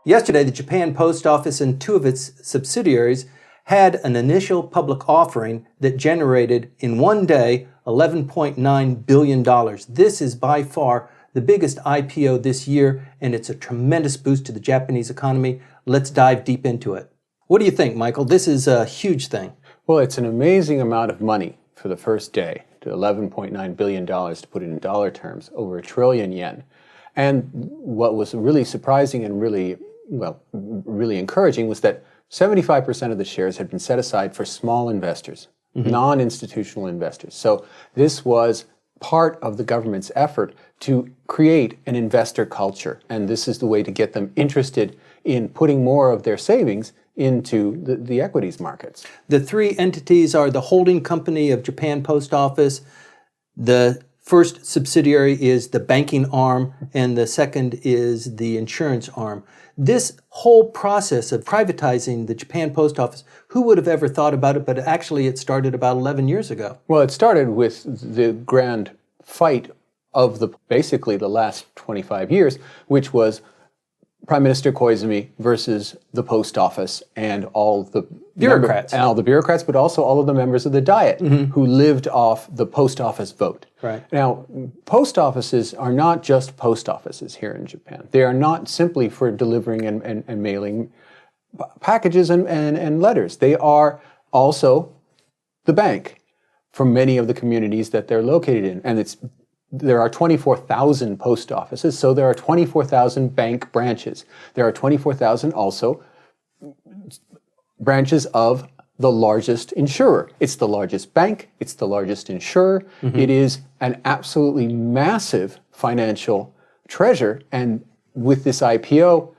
Yesterday, the Japan Post Office and two of its subsidiaries had an initial public offering that generated, in one day, $11.9 billion. This is by far the biggest IPO this year, and it's a tremendous boost to the Japanese economy. Let's dive deep into it. What do you think, Michael? This is a huge thing. Well, it's an amazing amount of money for the first day, to $11.9 billion, to put it in dollar terms, over 1 trillion yen. And what was really surprising and really encouraging was that 75% of the shares had been set aside for small investors, non-institutional investors. So this was part of the government's effort to create an investor culture. And this is the way to get them interested in putting more of their savings into the equities markets. The three entities are the holding company of Japan Post Office, the first subsidiary is the banking arm, and the second is the insurance arm. This whole process of privatizing the Japan Post Office, who would have ever thought about it? But actually it started about 11 years ago. Well, it started with the grand fight of basically the last 25 years, which was Prime Minister Koizumi versus the post office and all the bureaucrats, but also all of the members of the Diet who lived off the post office vote. Right. Now, post offices are not just post offices here in Japan. They are not simply for delivering and mailing packages and letters. They are also the bank for many of the communities that they're located in. And there are 24,000 post offices, so there are 24,000 bank branches. There are 24,000 also branches of the largest insurer. It's the largest bank, it's the largest insurer. It is an absolutely massive financial treasure, and with this IPO,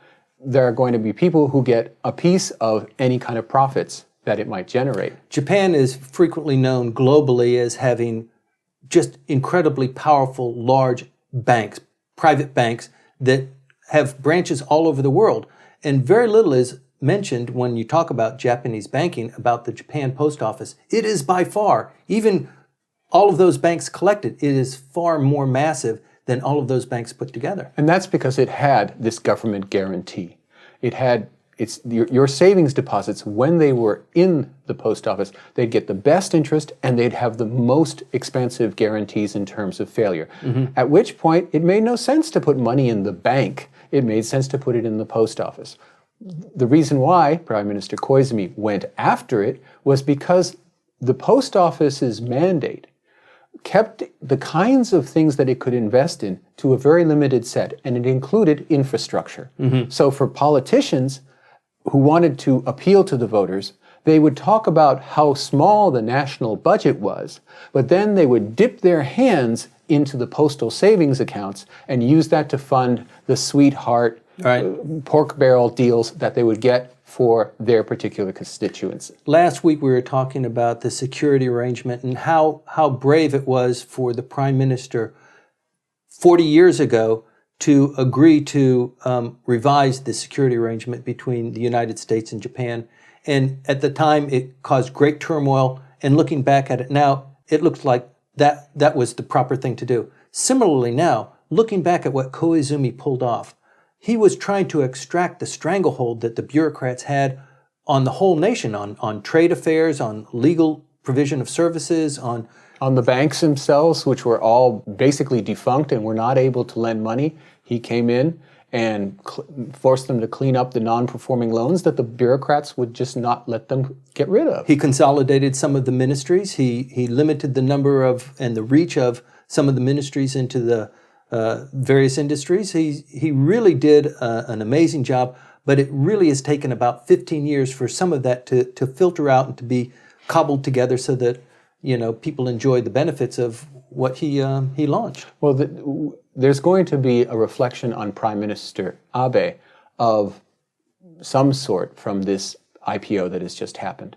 there are going to be people who get a piece of any kind of profits that it might generate. Japan is frequently known globally as having just incredibly powerful, large banks, private banks that have branches all over the world. And very little is mentioned when you talk about Japanese banking about the Japan Post Office. It is by far, even all of those banks collected, it is far more massive than all of those banks put together. And that's because it had this government guarantee. It had your savings deposits, when they were in the post office, they'd get the best interest and they'd have the most expansive guarantees in terms of failure. At which point, it made no sense to put money in the bank. It made sense to put it in the post office. The reason why Prime Minister Koizumi went after it was because the post office's mandate kept the kinds of things that it could invest in to a very limited set, and it included infrastructure. So for politicians who wanted to appeal to the voters, they would talk about how small the national budget was, but then they would dip their hands into the postal savings accounts and use that to fund the sweetheart pork barrel deals that they would get for their particular constituency. Last week we were talking about the security arrangement and how brave it was for the Prime Minister 40 years ago to agree to revise the security arrangement between the United States and Japan. And at the time, it caused great turmoil. And looking back at it now, it looks like that was the proper thing to do. Similarly now, looking back at what Koizumi pulled off, he was trying to extract the stranglehold that the bureaucrats had on the whole nation, on trade affairs, on legal provision of services, on the banks themselves, which were all basically defunct and were not able to lend money. He came in and forced them to clean up the non-performing loans that the bureaucrats would just not let them get rid of. He consolidated some of the ministries. He limited the number of and the reach of some of the ministries into the various industries. He really did an amazing job, but it really has taken about 15 years for some of that to filter out and to be cobbled together so that people enjoy the benefits of what he launched. Well, there's going to be a reflection on Prime Minister Abe of some sort from this IPO that has just happened.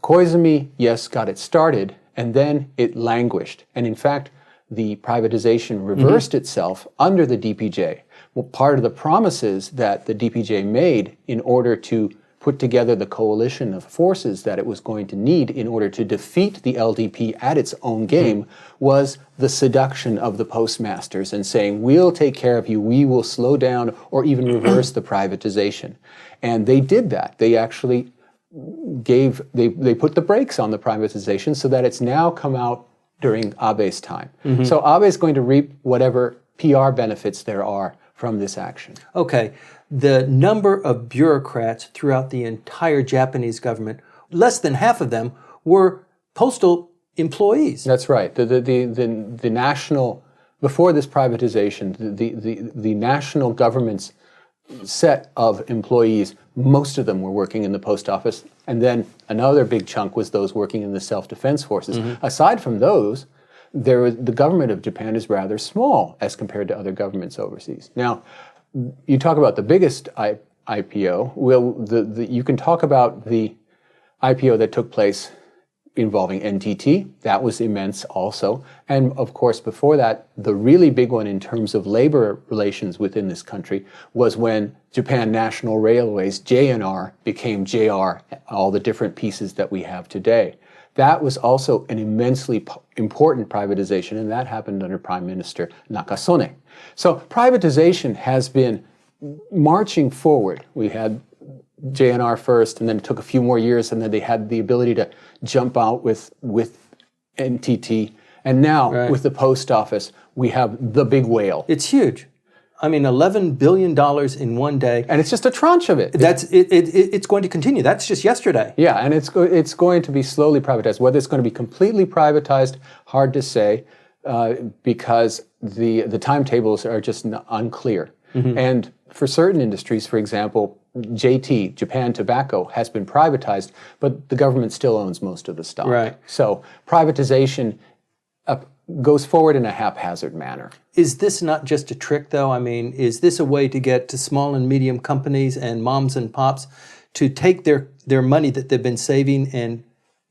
Koizumi, yes, got it started, and then it languished. And in fact, the privatization reversed itself under the DPJ. Well, part of the promises that the DPJ made in order to put together the coalition of forces that it was going to need in order to defeat the LDP at its own game was the seduction of the postmasters and saying, we'll take care of you, we will slow down or even reverse the privatization. And they did that. They actually they put the brakes on the privatization so that it's now come out during Abe's time. So Abe is going to reap whatever PR benefits there are from this action. Okay. The number of bureaucrats throughout the entire Japanese government, less than half of them were postal employees. That's right. The national, before this privatization, the national government's set of employees, most of them were working in the post office, and then another big chunk was those working in the self-defense forces. Aside from those, the government of Japan is rather small as compared to other governments overseas. Now, you talk about the biggest IPO. Well, you can talk about the IPO that took place involving NTT. That was immense also. And of course, before that, the really big one in terms of labor relations within this country was when Japan National Railways, JNR, became JR, all the different pieces that we have today. That was also an immensely important privatization, and that happened under Prime Minister Nakasone. So privatization has been marching forward. We had JNR first, and then it took a few more years, and then they had the ability to jump out with NTT. And now, with the post office, we have the big whale. It's huge. I mean, $11 billion in one day. And it's just a tranche of it. It's going to continue. That's just yesterday. Yeah, and it's going to be slowly privatized. Whether it's going to be completely privatized, hard to say, because the timetables are just unclear. And for certain industries, for example, JT, Japan Tobacco, has been privatized, but the government still owns most of the stock. Right. So privatization goes forward in a haphazard manner. Is this not just a trick, though? I mean, is this a way to get to small and medium companies and moms and pops to take their money that they've been saving and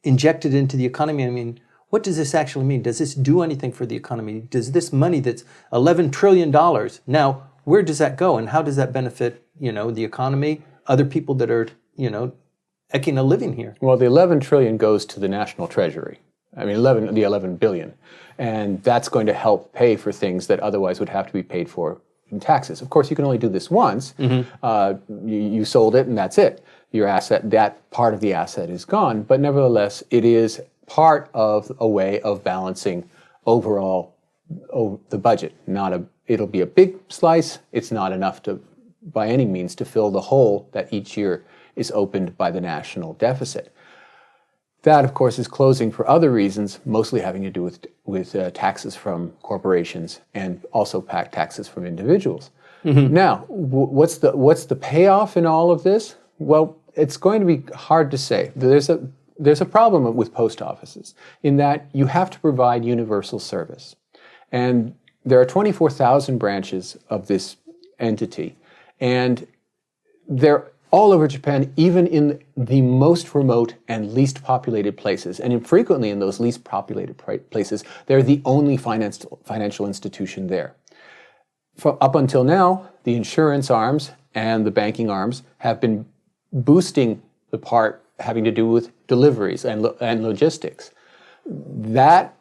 inject it into the economy? I mean, what does this actually mean? Does this do anything for the economy? Does this money that's $11 trillion, now, where does that go, and how does that benefit, the economy, other people that are, making a living here? Well, the 11 trillion goes to the national treasury. I mean, the 11 billion. And that's going to help pay for things that otherwise would have to be paid for in taxes. Of course, you can only do this once. You sold it and that's it. Your asset, that part of the asset is gone. But nevertheless, it is part of a way of balancing overall the budget. It'll be a big slice. It's not enough by any means to fill the hole that each year is opened by the national deficit. That, of course, is closing for other reasons, mostly having to do with taxes from corporations and also taxes from individuals. Now, what's the payoff in all of this? Well, it's going to be hard to say. There's a problem with post offices in that you have to provide universal service. And there are 24,000 branches of this entity, and they're all over Japan, even in the most remote and least populated places. And frequently in those least populated places, they're the only financial institution there. Up until now, the insurance arms and the banking arms have been boosting the part having to do with deliveries and logistics. That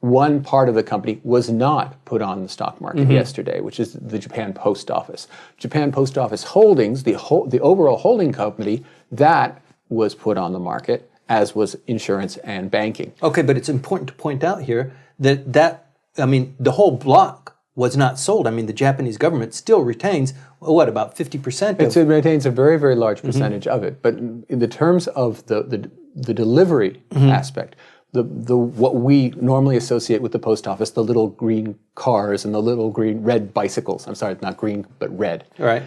one part of the company was not put on the stock market yesterday, which is the Japan Post Office. Japan Post Office Holdings, the overall holding company, that was put on the market, as was insurance and banking. Okay, but it's important to point out here that the whole block was not sold. I mean, the Japanese government still retains, about 50% of... It retains a very, very large percentage of it. But in the terms of the delivery aspect, what we normally associate with the post office, the little green cars and the little green red bicycles. I'm sorry, not green, but red. Right.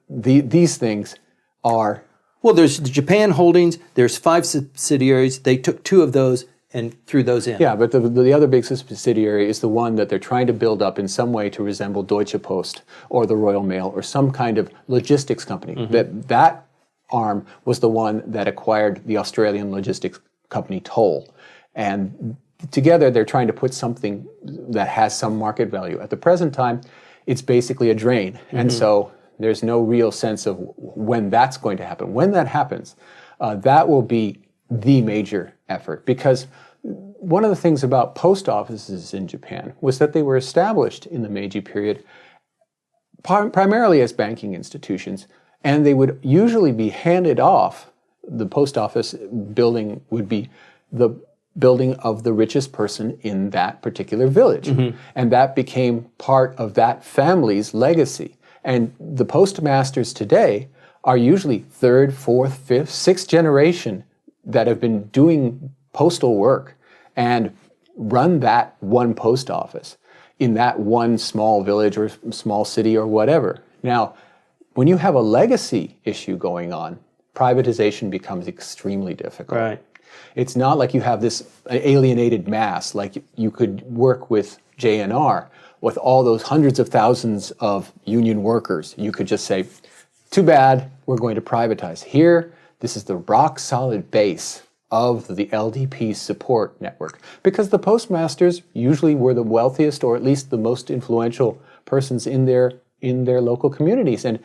These things are... Well, there's the Japan Holdings, there's 5 subsidiaries. They took 2 of those and threw those in. Yeah, but the other big subsidiary is the one that they're trying to build up in some way to resemble Deutsche Post or the Royal Mail or some kind of logistics company. That arm was the one that acquired the Australian logistics company Toll. And together they're trying to put something that has some market value. At the present time, it's basically a drain. And so There's no real sense of when that's going to happen. When that happens, that will be the major effort, because one of the things about post offices in Japan was that they were established in the Meiji period primarily as banking institutions, and they would usually be handed off. The post office building would be the building of the richest person in that particular village. And that became part of that family's legacy. And the postmasters today are usually third, fourth, fifth, sixth generation that have been doing postal work and run that one post office in that one small village or small city or whatever. Now, when you have a legacy issue going on, privatization becomes extremely difficult. Right. It's not like you have this alienated mass, like you could work with JNR, with all those hundreds of thousands of union workers. You could just say, too bad, we're going to privatize. Here, this is the rock solid base of the LDP support network, because the postmasters usually were the wealthiest, or at least the most influential persons in their local communities. And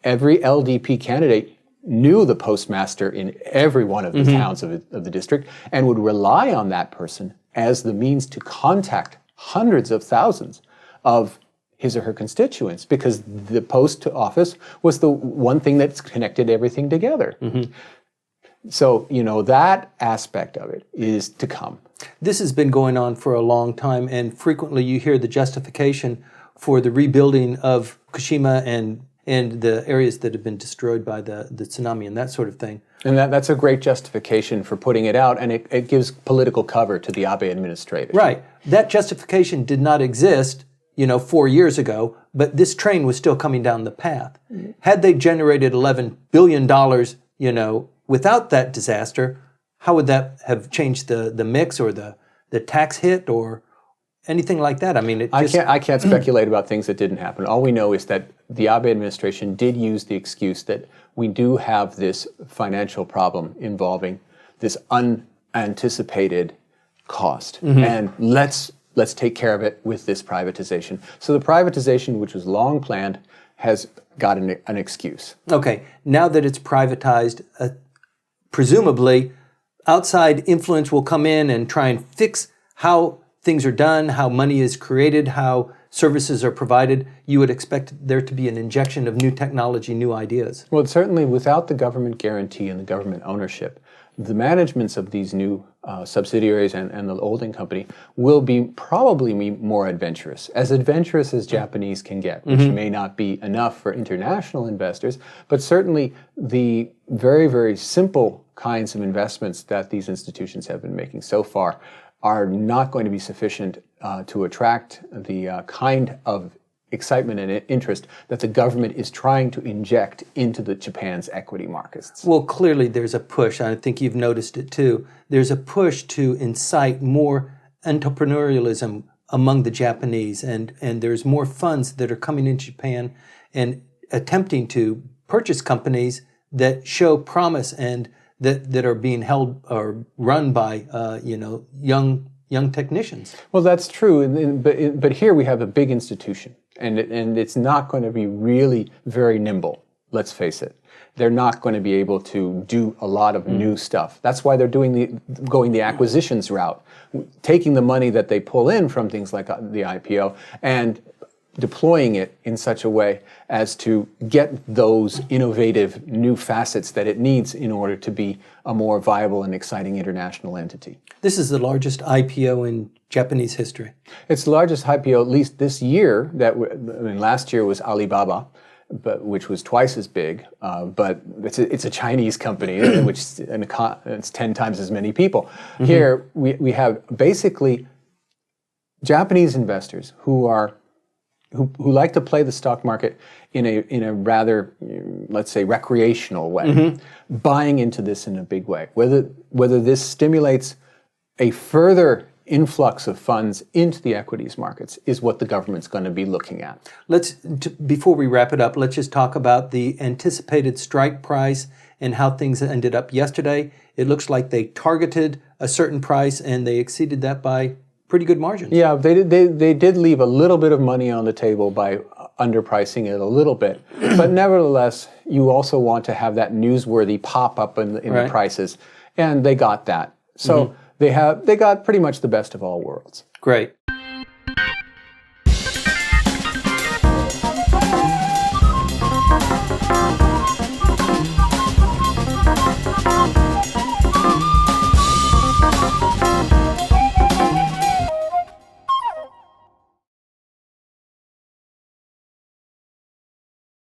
every LDP candidate knew the postmaster in every one of the towns of the district, and would rely on that person as the means to contact hundreds of thousands of his or her constituents, because the post office was the one thing that connected everything together. So, that aspect of it is to come. This has been going on for a long time, and frequently you hear the justification for the rebuilding of Fukushima and the areas that have been destroyed by the tsunami and that sort of thing. And that's a great justification for putting it out, and it gives political cover to the Abe administration. Right. That justification did not exist, 4 years ago, but this train was still coming down the path. Had they generated $11 billion, without that disaster, how would that have changed the mix or the tax hit or anything like that? I mean, I can't speculate about things that didn't happen. All we know is that the Abe administration did use the excuse that we do have this financial problem involving this unanticipated cost, and let's take care of it with this privatization. So the privatization, which was long planned, has got an excuse. Okay, now that it's privatized, presumably outside influence will come in and try and fix how things are done, how money is created, how services are provided. You would expect there to be an injection of new technology, new ideas. Well, certainly without the government guarantee and the government ownership, the managements of these new subsidiaries and the holding company will probably be more adventurous as Japanese can get, which may not be enough for international investors, but certainly the very, very simple kinds of investments that these institutions have been making so far are not going to be sufficient to attract the kind of excitement and interest that the government is trying to inject into Japan's equity markets. Well, clearly there's a push. I think you've noticed it too. There's a push to incite more entrepreneurialism among the Japanese, and there's more funds that are coming into Japan and attempting to purchase companies that show promise and that are being held or run by young technicians. Well, that's true, but here we have a big institution, and it's not going to be really very nimble. Let's face it. They're not going to be able to do a lot of new stuff. That's why they're going the acquisitions route, taking the money that they pull in from things like the IPO and deploying it in such a way as to get those innovative new facets that it needs in order to be a more viable and exciting international entity. This is the largest IPO in Japanese history. It's the largest IPO, at least this year. Last year was Alibaba, which was twice as big, but it's a Chinese company, it's 10 times as many people. Here we have basically Japanese investors who like to play the stock market in a rather, let's say, recreational way, buying into this in a big way. Whether this stimulates a further influx of funds into the equities markets is what the government's going to be looking at. Before we wrap it up, let's just talk about the anticipated strike price and how things ended up yesterday. It looks like they targeted a certain price and they exceeded that by pretty good margins. Yeah, they did leave a little bit of money on the table by underpricing it a little bit. But nevertheless, you also want to have that newsworthy pop up in the prices, and they got that. So they got pretty much the best of all worlds. Great.